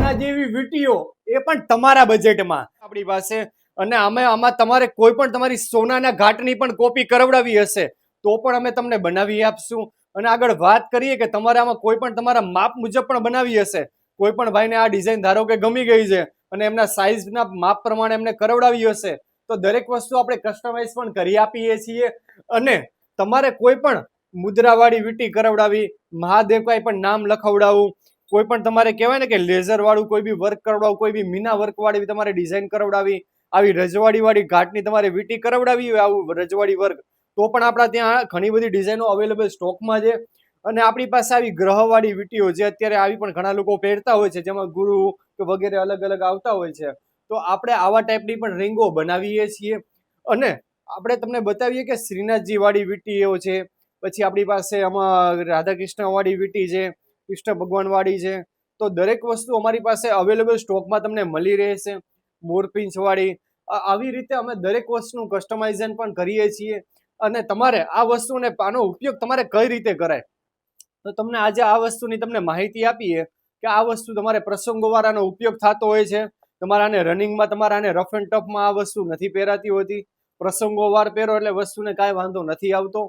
સોના જેવી વીંટીઓ એ પણ તમારા બજેટમાં આપણી પાસે. અને આમાં તમારે કોઈ પણ તમારી સોનાના ઘાટની પણ કોપી કરાવડાવી હશે તો પણ અમે તમને બનાવી આપશું. અને આગળ વાત કરીએ કે તમારે આમાં કોઈ પણ તમારા માપ મુજબ પણ બનાવી હશે, કોઈ પણ ભાઈને આ ડિઝાઇન ધારો કે ગમી ગઈ છે અને એમના સાઈઝના માપ પ્રમાણે એમને કરાવડાવી હશે તો દરેક વસ્તુ આપણે કસ્ટમાઇઝ પણ કરી આપીએ છીએ. અને તમારે કોઈ પણ મુદ્રાવાળી વીંટી કરાવડાવી, મહાદેવ કાંઈ પણ નામ લખાવડાવવું, કોઈ પણ તમારે કહેવાય ને કે લેઝર વાળું કોઈ બી વર્ક કરાવડાવવું, કોઈ બી મીના વર્ક વાળી તમારે ડિઝાઇન કરાવડાવી, આવી રજવાડી વાળી ઘાટની તમારે વીંટી કરાવડાવી હોય આવું રજવાડી વર્ક, તો પણ આપણા ત્યાં ઘણી બધી ડિઝાઇનો અવેલેબલ સ્ટોકમાં છે. અને આપણી પાસે આવી ગ્રહવાળી વીંટીઓ જે અત્યારે આવી પણ ઘણા લોકો પહેરતા હોય છે, જેમાં ગુરુ કે વગેરે અલગ અલગ આવતા હોય છે, તો આપણે આવા ટાઈપની પણ રીંગો બનાવીએ છીએ. અને આપણે તમને બતાવીએ કે શ્રીનાથજી વાળી વીંટીઓ છે, પછી આપણી પાસે આમાં રાધા કૃષ્ણ વાળી વીંટી છે, કૃષ્ણ ભગવાન વાળી છે. તો દરેક વસ્તુ અમારી પાસે અવેલેબલ સ્ટોકમાં તમને મળી રહેશે. મોરપીંછ વાળી આવી રીતે અમે દરેક વસ્તુનું કસ્ટમાઇઝેશન પણ કરીએ છીએ. અને તમારે આ વસ્તુને આનો ઉપયોગ તમારે કઈ રીતે કરાય તો તમને આજે આ વસ્તુની તમને માહિતી આપીએ કે આ વસ્તુ તમારે પ્રસંગોવાળાનો ઉપયોગ થતો હોય છે. તમારા આને રનિંગમાં, તમારા આને રફ એન્ડ ટફમાં આ વસ્તુ નથી પહેરાતી હોતી. પ્રસંગોવાર પહેરો એટલે વસ્તુને કાંઈ વાંધો નથી આવતો.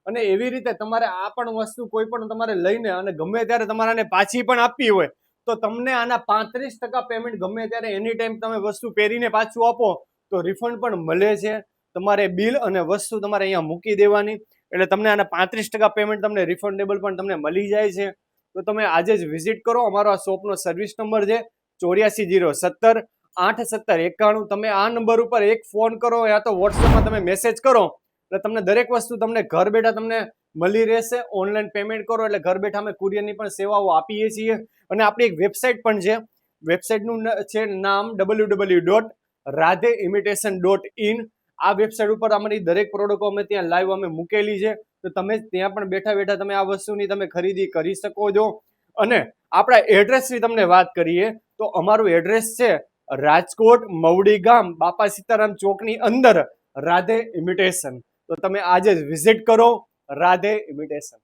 અને એવી રીતે તમારે આ પણ વસ્તુ કોઈ પણ તમારે લઈને અને ગમે ત્યારે તમારે આને પાછી પણ આપવી હોય તો તમને આના 35% પેમેન્ટ ગમે ત્યારે એની ટાઈમ તમે વસ્તુ પહેરીને પાછું આપો તો રિફંડ પણ મળે છે. તમારે બિલ અને વસ્તુ તમારે અહીંયા મૂકી દેવાની એટલે તમને આના 35% પેમેન્ટ તમને રિફંડેબલ પણ તમને મળી જાય છે. તો તમે આજે જ વિઝિટ કરો. અમારો આ શોપનો સર્વિસ નંબર છે 84 017 8 17 91. તમે આ નંબર ઉપર એક ફોન કરો યા તો વોટ્સએપમાં તમે મેસેજ કરો એટલે તમને દરેક વસ્તુ તમને ઘર બેઠા તમને મળી રહેશે. ઓનલાઈન પેમેન્ટ કરો એટલે ઘર બેઠા અમે કુરિયરની પણ સેવાઓ આપીએ છીએ. અને આપણી એક વેબસાઇટ પણ છે. વેબસાઇટનું છે નામ www.radheimitation.in. આ વેબસાઇટ ઉપર અમારી દરેક પ્રોડક્ટો અમે ત્યાં લાઈવ અમે મૂકેલી છે, તો તમે ત્યાં પણ બેઠા બેઠા તમે આ વસ્તુની તમે ખરીદી કરી શકો છો. અને આપણા એડ્રેસની તમને વાત કરીએ તો અમારું એડ્રેસ છે રાજકોટ મવડી ગામ, બાપા સીતારામ ચોકની અંદર રાધે ઇમિટેશન. તો તમે આજે જ વિઝિટ કરો રાધે ઇમિટેશન.